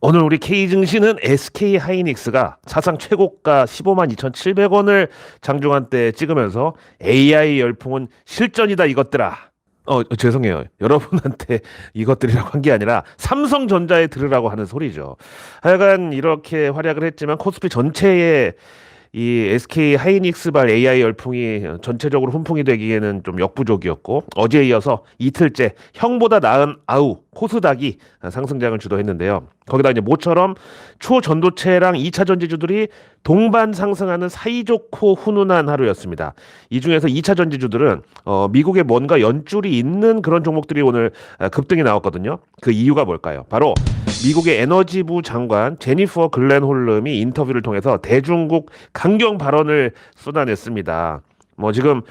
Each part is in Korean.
오늘 우리 K 증시는 SK 하이닉스가 사상 최고가 15만 2,700원을 장중한 때 찍으면서 AI 열풍은 실전이다 이것들아. 죄송해요. 여러분한테 이것들이라고 한 게 아니라 삼성전자에 들으라고 하는 소리죠. 하여간 이렇게 활약을 했지만 코스피 전체에 이 SK 하이닉스발 AI 열풍이 전체적으로 훈풍이 되기에는 좀 역부족이었고 어제에 이어서 이틀째 형보다 나은 아우 코스닥이 상승장을 주도했는데요. 거기다 이제 모처럼 초전도체랑 2차 전지주들이 동반 상승하는 사이좋고 훈훈한 하루였습니다. 이 중에서 2차 전지주들은 미국에 뭔가 연줄이 있는 그런 종목들이 오늘 급등이 나왔거든요. 그 이유가 뭘까요? 바로 미국의 에너지부 장관 제니퍼 글렌홀름이 인터뷰를 통해서 대중국 강경 발언을 쏟아냈습니다. 뭐 지금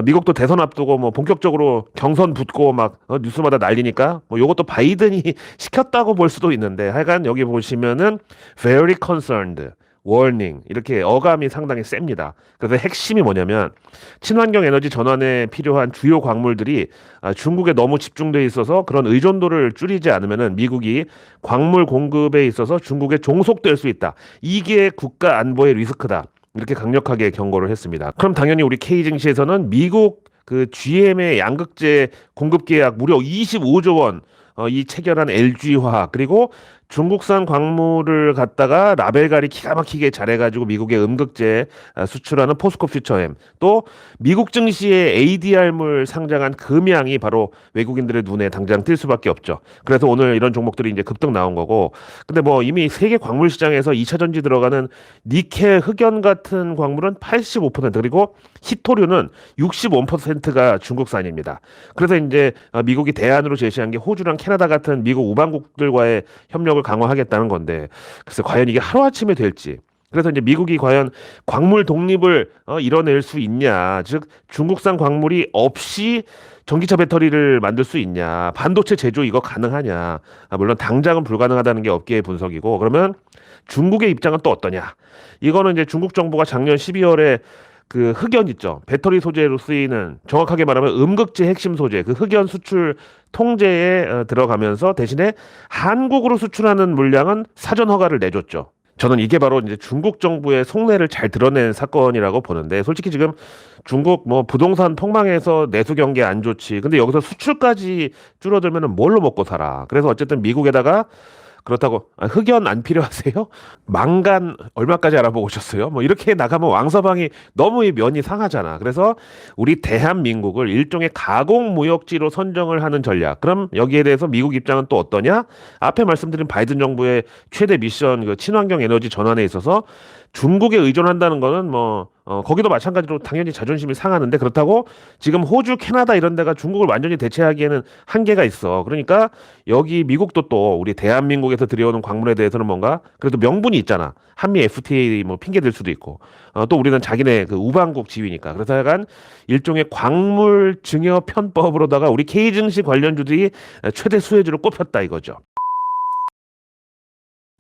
미국도 대선 앞두고 뭐 본격적으로 경선 붙고 막 뉴스마다 난리니까 뭐 요것도 바이든이 시켰다고 볼 수도 있는데 하여간 여기 보시면은 very concerned, warning 이렇게 어감이 상당히 셉니다. 그래서 핵심이 뭐냐면 친환경 에너지 전환에 필요한 주요 광물들이 중국에 너무 집중돼 있어서 그런 의존도를 줄이지 않으면은 미국이 광물 공급에 있어서 중국에 종속될 수 있다. 이게 국가 안보의 리스크다. 이렇게 강력하게 경고를 했습니다. 그럼 당연히 우리 K 증시에서는 미국 그 GM의 양극재 공급 계약 무려 25조 원 이 체결한 LG화학 그리고 중국산 광물을 갖다가 라벨가리 기가 막히게 잘해가지고 미국의 음극재 수출하는 포스코 퓨처엠 또 미국 증시에 ADR물 상장한 금양이 바로 외국인들의 눈에 당장 띌 수밖에 없죠. 그래서 오늘 이런 종목들이 이제 급등 나온 거고 근데 뭐 이미 세계 광물 시장에서 2차 전지 들어가는 니켈, 흑연 같은 광물은 85% 그리고 히토류는 65%가 중국산입니다. 그래서 이제 미국이 대안으로 제시한 게 호주랑 캐나다 같은 미국 우방국들과의 협력을 강화하겠다는 건데 글쎄 과연 이게 하루아침에 될지 그래서 이제 미국이 과연 광물 독립을 이뤄낼 수 있냐 즉 중국산 광물이 없이 전기차 배터리를 만들 수 있냐 반도체 제조 이거 가능하냐 물론 당장은 불가능하다는 게 업계의 분석이고 그러면 중국의 입장은 또 어떠냐 이거는 이제 중국 정부가 작년 12월에 그 흑연 있죠. 배터리 소재로 쓰이는 정확하게 말하면 음극재 핵심 소재 그 흑연 수출 통제에 들어가면서 대신에 한국으로 수출하는 물량은 사전 허가를 내줬죠. 저는 이게 바로 이제 중국 정부의 속내를 잘 드러낸 사건이라고 보는데 솔직히 지금 중국 뭐 부동산 폭망해서 내수 경기 안 좋지. 근데 여기서 수출까지 줄어들면은 뭘로 먹고 살아. 그래서 어쨌든 미국에다가 그렇다고 흑연 안 필요하세요? 망간 얼마까지 알아보고 오셨어요? 뭐 이렇게 나가면 왕서방이 너무 이 면이 상하잖아. 그래서 우리 대한민국을 일종의 가공무역지로 선정을 하는 전략. 그럼 여기에 대해서 미국 입장은 또 어떠냐? 앞에 말씀드린 바이든 정부의 최대 미션 그 친환경 에너지 전환에 있어서 중국에 의존한다는 거는 뭐 거기도 마찬가지로 당연히 자존심이 상하는데 그렇다고 지금 호주, 캐나다 이런 데가 중국을 완전히 대체하기에는 한계가 있어. 그러니까 여기 미국도 또 우리 대한민국에서 들여오는 광물에 대해서는 뭔가 그래도 명분이 있잖아. 한미 FTA 뭐 핑계 댈 수도 있고 또 우리는 자기네 그 우방국 지위니까 그래서 약간 일종의 광물 증여 편법으로다가 우리 K 증시 관련주들이 최대 수혜주로 꼽혔다 이거죠.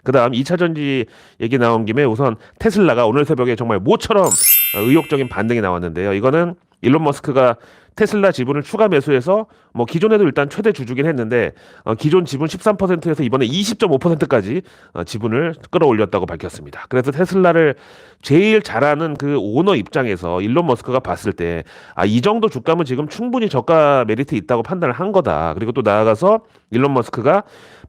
그다음 2차 전지 얘기 나온 김에 우선 테슬라가 오늘 새벽에 정말 모처럼 의욕적인 반등이 나왔는데요. 이거는 일론 머스크가 테슬라 지분을 추가 매수해서 뭐 기존에도 일단 최대 주주긴 했는데 기존 지분 13%에서 이번에 20.5%까지 지분을 끌어올렸다고 밝혔습니다. 그래서 테슬라를 제일 잘하는 그 오너 입장에서 일론 머스크가 봤을 때 이 정도 주가면 지금 충분히 저가 메리트 있다고 판단을 한 거다. 그리고 또 나아가서 일론 머스크가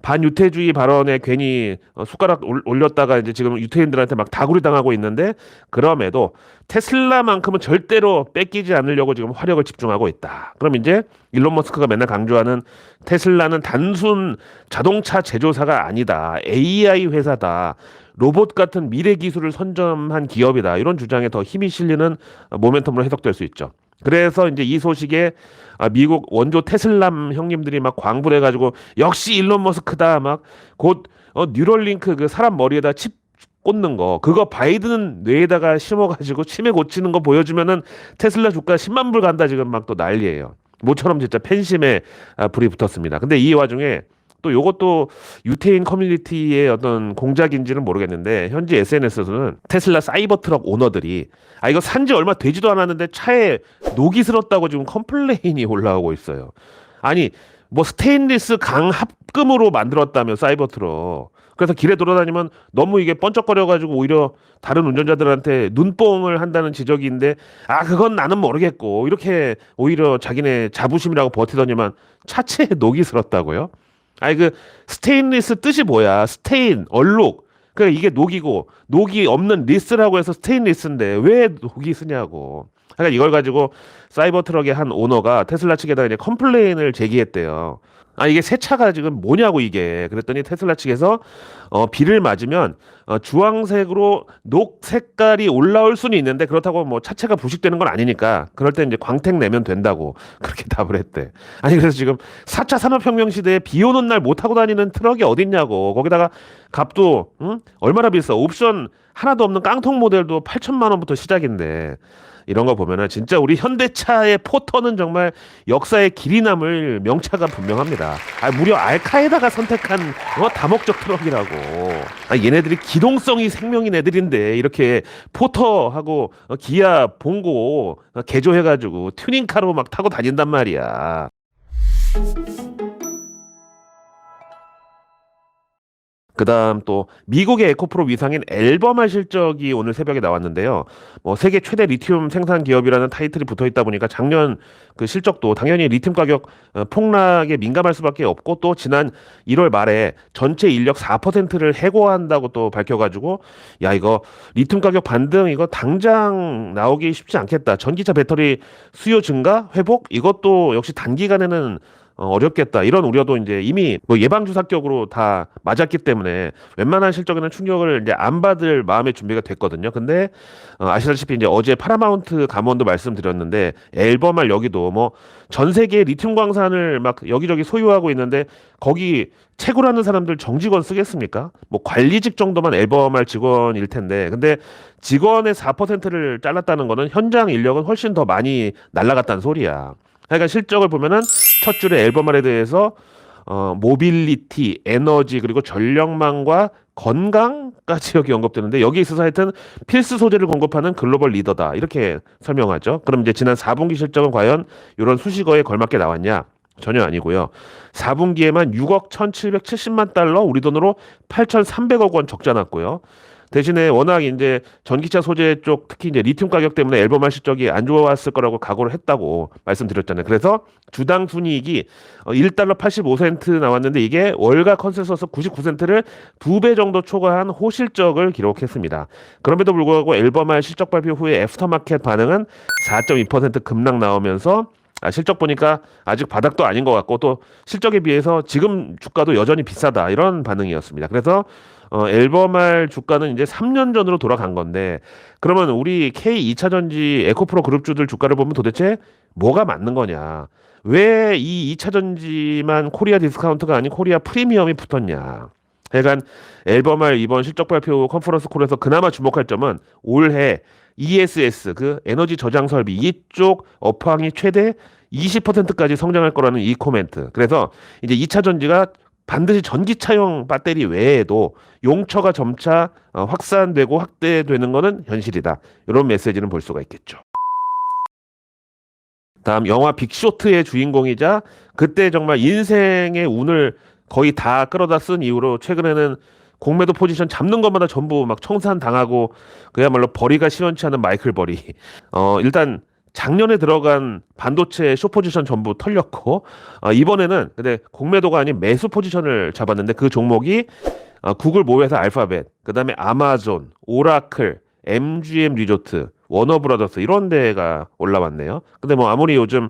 반유태주의 발언에 괜히 숟가락 올렸다가 이제 지금 유태인들한테 막 다구리 당하고 있는데 그럼에도 테슬라만큼은 절대로 뺏기지 않으려고 지금 화력을 집중하고 있다. 그럼 이제 일론 머스크가 맨날 강조하는 테슬라는 단순 자동차 제조사가 아니다. AI 회사다. 로봇 같은 미래 기술을 선점한 기업이다. 이런 주장에 더 힘이 실리는 모멘텀으로 해석될 수 있죠. 그래서 이제 이 소식에 미국 원조 테슬람 형님들이 막 광분해가지고 역시 일론 머스크다 막 곧 뉴럴링크 그 사람 머리에다 칩 꽂는 거 그거 바이든 뇌에다가 심어가지고 치매 고치는 거 보여주면은 테슬라 주가 10만 불 간다 지금 막 또 난리예요. 모처럼 진짜 팬심에 불이 붙었습니다. 근데 이 와중에 또 요것도 유태인 커뮤니티의 어떤 공작인지는 모르겠는데 현지 SNS에서는 테슬라 사이버 트럭 오너들이 이거 산지 얼마 되지도 않았는데 차에 녹이 슬었다고 지금 컴플레인이 올라오고 있어요. 아니 뭐 스테인리스 강 합금으로 만들었다며 사이버 트럭 그래서 길에 돌아다니면 너무 이게 번쩍거려가지고 오히려 다른 운전자들한테 눈뽕을 한다는 지적인데, 아, 그건 나는 모르겠고, 이렇게 오히려 자기네 자부심이라고 버티더니만 차체에 녹이 슬었다고요? 아니, 그, 스테인리스 뜻이 뭐야? 스테인, 얼룩. 그러니까 이게 녹이고, 녹이 없는 리스라고 해서 스테인리스인데, 왜 녹이 쓰냐고. 그러니까 이걸 가지고 사이버 트럭의 한 오너가 테슬라 측에다가 이제 컴플레인을 제기했대요. 아, 이게 새 차가 지금 뭐냐고 이게. 그랬더니 테슬라 측에서 비를 맞으면 주황색으로 녹 색깔이 올라올 수는 있는데 그렇다고 뭐 차체가 부식되는 건 아니니까 그럴 때 이제 광택 내면 된다고 그렇게 답을 했대. 아니 그래서 지금 4차 산업혁명 시대에 비 오는 날 못 타고 다니는 트럭이 어딨냐고. 거기다가 값도 얼마나 비싸. 옵션 하나도 없는 깡통 모델도 8천만 원부터 시작인데 이런 거 보면은 진짜 우리 현대차의 포터는 정말 역사의 길이 남을 명차가 분명합니다. 아, 무려 알카에다가 선택한 다목적 트럭이라고. 아, 얘네들이 기동성이 생명인 애들인데 이렇게 포터하고 기아 봉고 개조해가지고 튜닝카로 막 타고 다닌단 말이야. 그다음 또 미국의 에코프로 위상인 앨범화 실적이 오늘 새벽에 나왔는데요. 뭐 세계 최대 리튬 생산 기업이라는 타이틀이 붙어 있다 보니까 작년 그 실적도 당연히 리튬 가격 폭락에 민감할 수밖에 없고 또 지난 1월 말에 전체 인력 4%를 해고한다고 또 밝혀가지고 야 이거 리튬 가격 반등 이거 당장 나오기 쉽지 않겠다. 전기차 배터리 수요 증가 회복 이것도 역시 단기간에는 어렵겠다. 이런 우려도 이제 이미 뭐 예방주사격으로 다 맞았기 때문에 웬만한 실적에는 충격을 이제 안 받을 마음의 준비가 됐거든요. 근데 아시다시피 이제 어제 파라마운트 감원도 말씀드렸는데 앨범할 여기도 뭐 전 세계 리튬 광산을 막 여기저기 소유하고 있는데 거기 채굴하는 사람들 정직원 쓰겠습니까? 뭐 관리직 정도만 앨범할 직원일 텐데 근데 직원의 4%를 잘랐다는 거는 현장 인력은 훨씬 더 많이 날라갔다는 소리야. 그러니까 실적을 보면은 첫 줄에 앨범알에 대해서 모빌리티, 에너지 그리고 전력망과 건강까지 여기 언급되는데 여기 있어서 하여튼 필수 소재를 공급하는 글로벌 리더다 이렇게 설명하죠. 그럼 이제 지난 4분기 실적은 과연 이런 수식어에 걸맞게 나왔냐? 전혀 아니고요. 4분기에만 6억 1,770만 달러 우리 돈으로 8,300억 원 적자 났고요. 대신에 워낙 이제 전기차 소재 쪽 특히 이제 리튬 가격 때문에 앨범할 실적이 안 좋았을 거라고 각오를 했다고 말씀드렸잖아요. 그래서 주당 순이익이 1달러 85센트 나왔는데 이게 월가 컨센서스 99센트를 2배 정도 초과한 호실적을 기록했습니다. 그럼에도 불구하고 앨범할 실적 발표 후에 애프터마켓 반응은 4.2% 급락 나오면서 실적 보니까 아직 바닥도 아닌 것 같고 또 실적에 비해서 지금 주가도 여전히 비싸다 이런 반응이었습니다. 그래서 앨범할 주가는 이제 3년 전으로 돌아간 건데 그러면 우리 K2차전지 에코프로 그룹주들 주가를 보면 도대체 뭐가 맞는 거냐? 왜 이 2차전지만 코리아 디스카운트가 아닌 코리아 프리미엄이 붙었냐? 그러니까 앨범할 이번 실적 발표 컨퍼런스 콜에서 그나마 주목할 점은 올해 ESS 그 에너지 저장 설비 이쪽 업황이 최대 20%까지 성장할 거라는 이 코멘트. 그래서 이제 2차 전지가 반드시 전기차용 배터리 외에도 용처가 점차 확산되고 확대되는 것은 현실이다. 이런 메시지는 볼 수가 있겠죠. 다음 영화 빅쇼트의 주인공이자 그때 정말 인생의 운을 거의 다 끌어다 쓴 이후로 최근에는 공매도 포지션 잡는 것마다 전부 막 청산당하고 그야말로 벌이가 시원치 않은 마이클 버리. 일단 작년에 들어간 반도체 숏 포지션 전부 털렸고 이번에는 근데 공매도가 아닌 매수 포지션을 잡았는데 그 종목이 구글 모회사 알파벳, 그다음에 아마존, 오라클, MGM 리조트, 워너브라더스 이런 데가 올라왔네요. 근데 뭐 아무리 요즘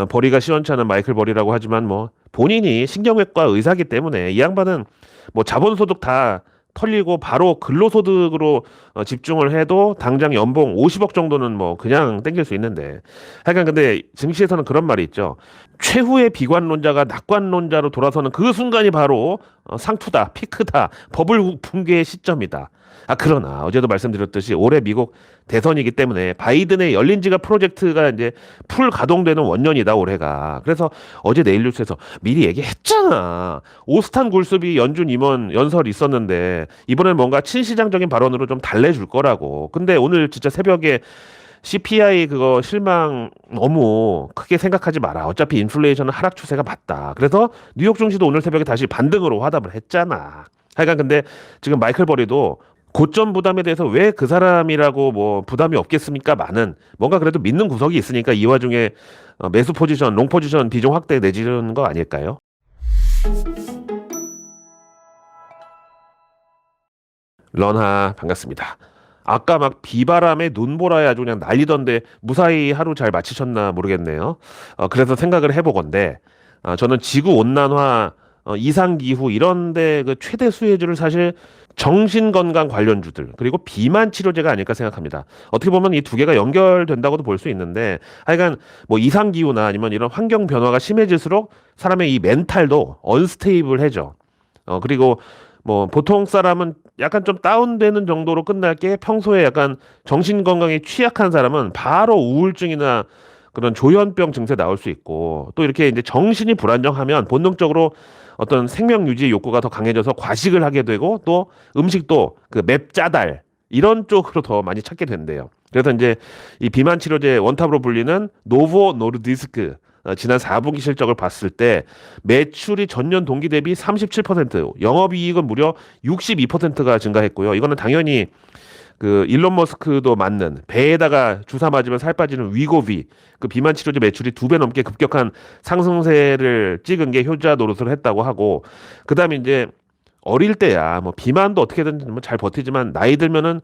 벌이가 시원치 않은 마이클 버리라고 하지만 뭐 본인이 신경외과 의사기 때문에 이 양반은 뭐 자본소득 다 털리고 바로 근로소득으로 집중을 해도 당장 연봉 50억 정도는 뭐 그냥 땡길 수 있는데 하여간 근데 증시에서는 그런 말이 있죠. 최후의 비관론자가 낙관론자로 돌아서는 그 순간이 바로 상투다, 피크다, 버블 붕괴의 시점이다. 그러나 어제도 말씀드렸듯이 올해 미국 대선이기 때문에 바이든의 열린 지갑 프로젝트가 이제 풀 가동되는 원년이다 올해가. 그래서 어제 내일 뉴스에서 미리 얘기했잖아. 오스탄 굴수비 연준 임원 연설 있었는데 이번엔 뭔가 친시장적인 발언으로 좀 달래줄 거라고. 근데 오늘 진짜 새벽에 CPI 그거 실망 너무 크게 생각하지 마라. 어차피 인플레이션은 하락 추세가 맞다. 그래서 뉴욕 증시도 오늘 새벽에 다시 반등으로 화답을 했잖아. 하여간 근데 지금 마이클 버리도 고점 부담에 대해서 왜 그 사람이라고 뭐 부담이 없겠습니까? 많은 뭔가 그래도 믿는 구석이 있으니까 이 와중에 매수 포지션, 롱 포지션 비중 확대 내지르는 거 아닐까요? 런하 반갑습니다. 아까 막 비바람에 눈보라에 아주 그냥 난리던데 무사히 하루 잘 마치셨나 모르겠네요. 그래서 생각을 해보건데 저는 지구 온난화, 이상 기후 이런데 그 최대 수혜주를 사실 정신건강 관련주들 그리고 비만 치료제가 아닐까 생각합니다. 어떻게 보면 이 두 개가 연결된다고도 볼 수 있는데 하여간 뭐 이상 기후나 아니면 이런 환경 변화가 심해질수록 사람의 이 멘탈도 언스테이블해져. 그리고 뭐 보통 사람은 약간 좀 다운되는 정도로 끝날 게 평소에 약간 정신 건강에 취약한 사람은 바로 우울증이나 그런 조현병 증세 나올 수 있고 또 이렇게 이제 정신이 불안정하면 본능적으로 어떤 생명 유지 욕구가 더 강해져서 과식을 하게 되고 또 음식도 그 맵짜달 이런 쪽으로 더 많이 찾게 된대요. 그래서 이제 이 비만 치료제 원탑으로 불리는 노보 노르디스크 지난 4분기 실적을 봤을 때 매출이 전년 동기 대비 37%, 영업이익은 무려 62%가 증가했고요. 이거는 당연히 그 일론 머스크도 맞는 배에다가 주사 맞으면 살 빠지는 위고비 그 비만 치료제 매출이 2배 넘게 급격한 상승세를 찍은 게 효자 노릇을 했다고 하고 그다음에 이제 어릴 때야 뭐 비만도 어떻게든 뭐잘 버티지만 나이 들면은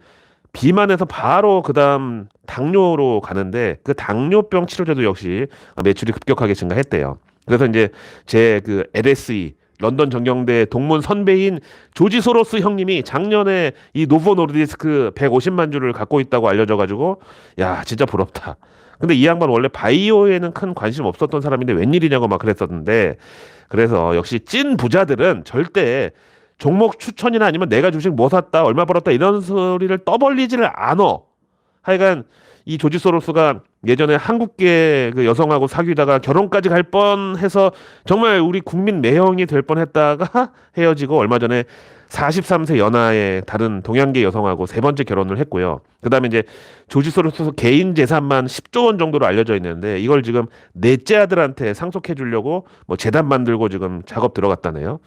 비만에서 바로 그다음 당뇨로 가는데 그 당뇨병 치료제도 역시 매출이 급격하게 증가했대요. 그래서 이제 제 그 LSE 런던 정경대 동문 선배인 조지 소로스 형님이 작년에 이 노보 노르디스크 150만 주를 갖고 있다고 알려져 가지고 야 진짜 부럽다. 근데 이 양반 원래 바이오에는 큰 관심 없었던 사람인데 웬일이냐고 막 그랬었는데 그래서 역시 찐 부자들은 절대 종목 추천이나 아니면 내가 주식 뭐 샀다 얼마 벌었다 이런 소리를 떠벌리지를 않어. 하여간 이 조지 소로스가 예전에 한국계 그 여성하고 사귀다가 결혼까지 갈 뻔해서 정말 우리 국민 매형이 될 뻔했다가 헤어지고 얼마 전에 43세 연하의 다른 동양계 여성하고 세 번째 결혼을 했고요. 그다음에 이제 조지 소로스 개인 재산만 10조 원 정도로 알려져 있는데 이걸 지금 넷째 아들한테 상속해 주려고 뭐 재단 만들고 지금 작업 들어갔다네요.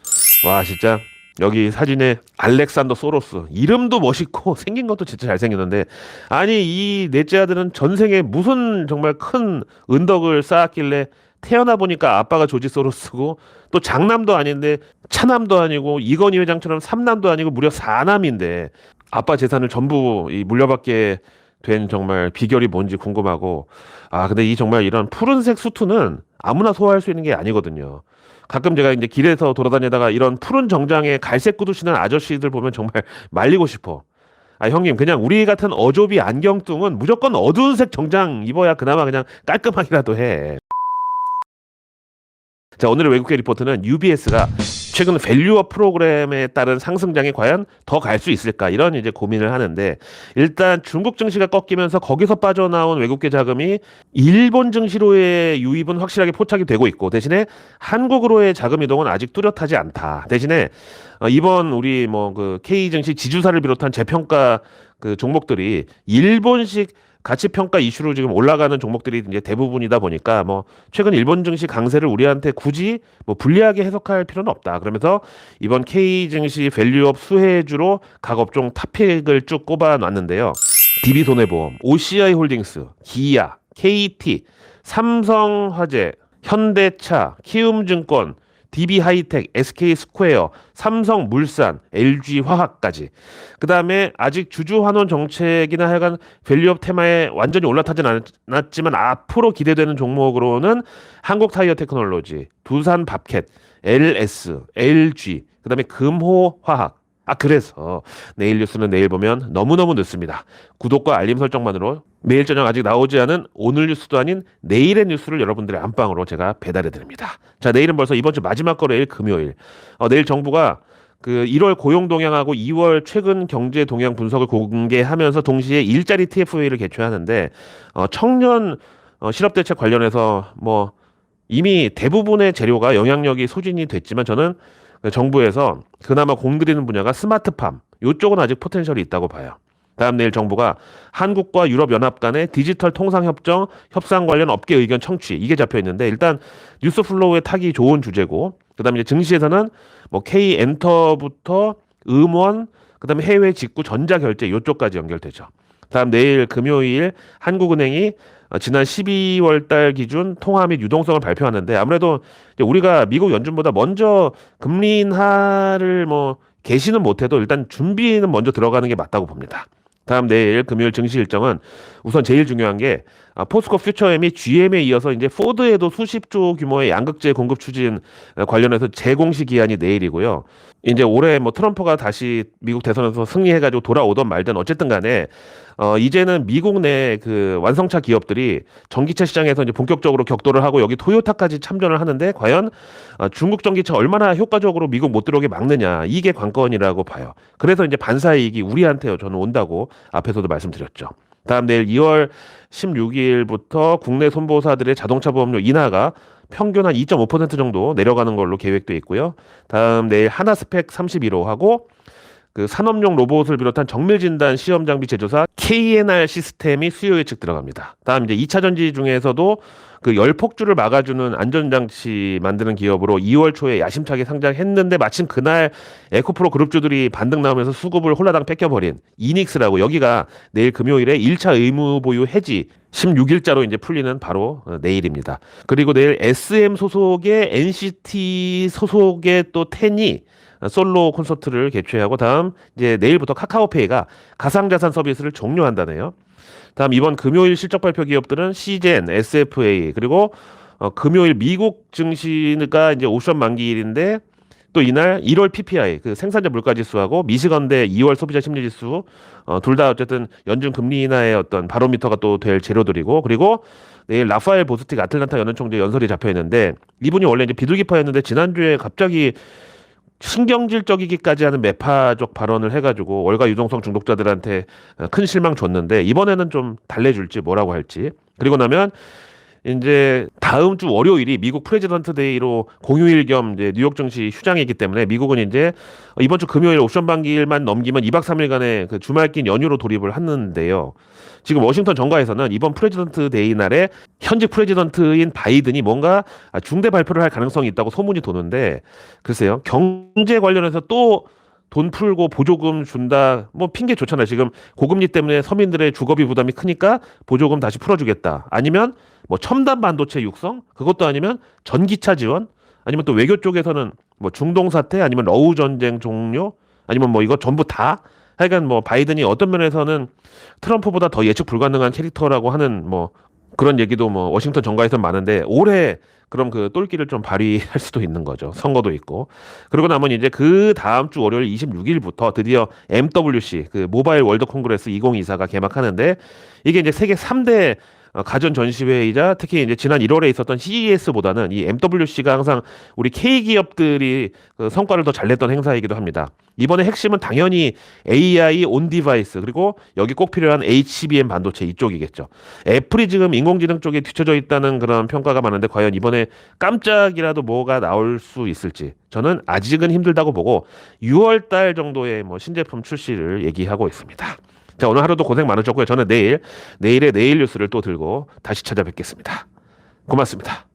와 진짜 여기 사진에 알렉산더 소로스 이름도 멋있고 생긴 것도 진짜 잘생겼는데 아니 이 넷째 아들은 전생에 무슨 정말 큰 은덕을 쌓았길래 태어나 보니까 아빠가 조지 소로스고 또 장남도 아닌데 차남도 아니고 이건희 회장처럼 삼남도 아니고 무려 사남인데 아빠 재산을 전부 이 물려받게 된 정말 비결이 뭔지 궁금하고 근데 이 정말 이런 푸른색 수투는 아무나 소화할 수 있는 게 아니거든요. 가끔 제가 이제 길에서 돌아다니다가 이런 푸른 정장에 갈색 구두 신는 아저씨들 보면 정말 말리고 싶어. 형님, 그냥 우리 같은 어조비 안경뚱은 무조건 어두운 색 정장 입어야 그나마 그냥 깔끔하기라도 해. 자, 오늘의 외국계 리포트는 UBS가 최근 밸류업 프로그램에 따른 상승장에 과연 더 갈 수 있을까 이런 이제 고민을 하는데 일단 중국 증시가 꺾이면서 거기서 빠져나온 외국계 자금이 일본 증시로의 유입은 확실하게 포착이 되고 있고 대신에 한국으로의 자금 이동은 아직 뚜렷하지 않다. 대신에 이번 우리 뭐 그 K 증시 지주사를 비롯한 재평가 그 종목들이 일본식 가치 평가 이슈로 지금 올라가는 종목들이 이제 대부분이다 보니까 뭐 최근 일본 증시 강세를 우리한테 굳이 뭐 불리하게 해석할 필요는 없다. 그러면서 이번 K 증시 밸류업 수혜주로 각 업종 탑픽을 쭉 꼽아 놨는데요. DB손해보험, OCI 홀딩스, 기아, KT, 삼성화재, 현대차, 키움증권, DB하이텍, SK스퀘어, 삼성물산, LG화학까지. 그 다음에 아직 주주환원 정책이나 하여간 밸류업 테마에 완전히 올라타진 않았지만 앞으로 기대되는 종목으로는 한국타이어테크놀로지, 두산밥켓, LS, LG, 그 다음에 금호화학. 그래서 내일 뉴스는 내일 보면 너무너무 늦습니다. 구독과 알림 설정만으로 매일 저녁 아직 나오지 않은 오늘 뉴스도 아닌 내일의 뉴스를 여러분들의 안방으로 제가 배달해 드립니다. 자, 내일은 벌써 이번 주 마지막 거래일 금요일. 내일 정부가 그 1월 고용 동향하고 2월 최근 경제 동향 분석을 공개하면서 동시에 일자리 TF회의를 개최하는데 청년 실업 대책 관련해서 뭐 이미 대부분의 재료가 영향력이 소진이 됐지만 저는 정부에서 그나마 공들이는 분야가 스마트팜 이쪽은 아직 포텐셜이 있다고 봐요. 다음 내일 정부가 한국과 유럽연합 간의 디지털 통상협정 협상 관련 업계 의견 청취 이게 잡혀 있는데 일단 뉴스 플로우에 타기 좋은 주제고 그다음에 이제 증시에서는 뭐 K엔터부터 음원, 그다음에 해외 직구 전자결제 이쪽까지 연결되죠. 다음 내일 금요일 한국은행이 지난 12월 달 기준 통화 및 유동성을 발표하는데 아무래도 이제 우리가 미국 연준보다 먼저 금리 인하를 뭐 개시는 못해도 일단 준비는 먼저 들어가는 게 맞다고 봅니다. 다음 내일 금요일 증시 일정은 우선 제일 중요한 게 포스코 퓨처엠이 GM에 이어서 이제 포드에도 수십조 규모의 양극재 공급 추진 관련해서 재공시 기한이 내일이고요. 이제 올해 뭐 트럼프가 다시 미국 대선에서 승리해가지고 돌아오던 말든 어쨌든 간에 이제는 미국 내 그 완성차 기업들이 전기차 시장에서 이제 본격적으로 격돌을 하고 여기 토요타까지 참전을 하는데 과연 중국 전기차 얼마나 효과적으로 미국 못 들어오게 막느냐 이게 관건이라고 봐요. 그래서 이제 반사이익이 우리한테 저는 온다고 앞에서도 말씀드렸죠. 다음 내일 2월 16일부터 국내 손보사들의 자동차 보험료 인하가 평균 한 2.5% 정도 내려가는 걸로 계획돼 있고요. 다음 내일 하나스펙 31호 하고 그 산업용 로봇을 비롯한 정밀 진단 시험 장비 제조사 KNR 시스템이 수요 예측 들어갑니다. 다음 이제 2차 전지 중에서도 그 열폭주를 막아주는 안전장치 만드는 기업으로 2월 초에 야심차게 상장했는데 마침 그날 에코프로 그룹주들이 반등 나오면서 수급을 홀라당 뺏겨버린 이닉스라고 여기가 내일 금요일에 1차 의무 보유 해지 16일자로 이제 풀리는 바로 내일입니다. 그리고 내일 SM 소속의 NCT 소속의 또 텐이 솔로 콘서트를 개최하고 다음 이제 내일부터 카카오페이가 가상자산 서비스를 종료한다네요. 다음 이번 금요일 실적 발표 기업들은 시젠, SFA 그리고 금요일 미국 증시가 이제 옵션 만기일인데 또 이날 1월 PPI 그 생산자 물가지수하고 미시건대 2월 소비자 심리지수 둘 다 어쨌든 연준 금리 인하의 어떤 바로미터가 또 될 재료들이고 그리고 내일 라파엘 보스틱 아틀란타 연은총재 연설이 잡혀 있는데 이분이 원래 이제 비둘기파였는데 지난주에 갑자기 신경질적이기까지 하는 매파적 발언을 해가지고 월가 유동성 중독자들한테 큰 실망 줬는데 이번에는 좀 달래줄지 뭐라고 할지 그리고 나면 이제 다음 주 월요일이 미국 프레지던트 데이로 공휴일 겸 이제 뉴욕 증시 휴장이기 때문에 미국은 이제 이번 주 금요일 옵션 반기일만 넘기면 2박 3일간의 그 주말긴 연휴로 돌입을 하는데요. 지금 워싱턴 정가에서는 이번 프레지던트 데이 날에 현직 프레지던트인 바이든이 뭔가 중대 발표를 할 가능성이 있다고 소문이 도는데 글쎄요. 경제 관련해서 또 돈 풀고 보조금 준다. 뭐 핑계 좋잖아요. 지금 고금리 때문에 서민들의 주거비 부담이 크니까 보조금 다시 풀어주겠다. 아니면 뭐 첨단 반도체 육성? 그것도 아니면 전기차 지원? 아니면 또 외교 쪽에서는 뭐 중동 사태? 아니면 러우 전쟁 종료? 아니면 뭐 이거 전부 다? 하여간 뭐 바이든이 어떤 면에서는 트럼프보다 더 예측 불가능한 캐릭터라고 하는 뭐 그런 얘기도 뭐 워싱턴 정가에서 많은데 올해 그럼 그 똘끼를 좀 발휘할 수도 있는 거죠. 선거도 있고. 그리고 나면 이제 그 다음 주 월요일 26일부터 드디어 MWC 그 모바일 월드 콩그레스 2024가 개막하는데 이게 이제 세계 3대 가전 전시회이자 특히 이제 지난 1월에 있었던 CES보다는 이 MWC가 항상 우리 K 기업들이 그 성과를 더 잘 냈던 행사이기도 합니다. 이번에 핵심은 당연히 AI 온 디바이스 그리고 여기 꼭 필요한 HBM 반도체 이쪽이겠죠. 애플이 지금 인공지능 쪽에 뒤쳐져 있다는 그런 평가가 많은데 과연 이번에 깜짝이라도 뭐가 나올 수 있을지 저는 아직은 힘들다고 보고 6월 달 정도의 뭐 신제품 출시를 얘기하고 있습니다. 자, 오늘 하루도 고생 많으셨고요. 저는 내일의 내일 뉴스를 또 들고 다시 찾아뵙겠습니다. 고맙습니다.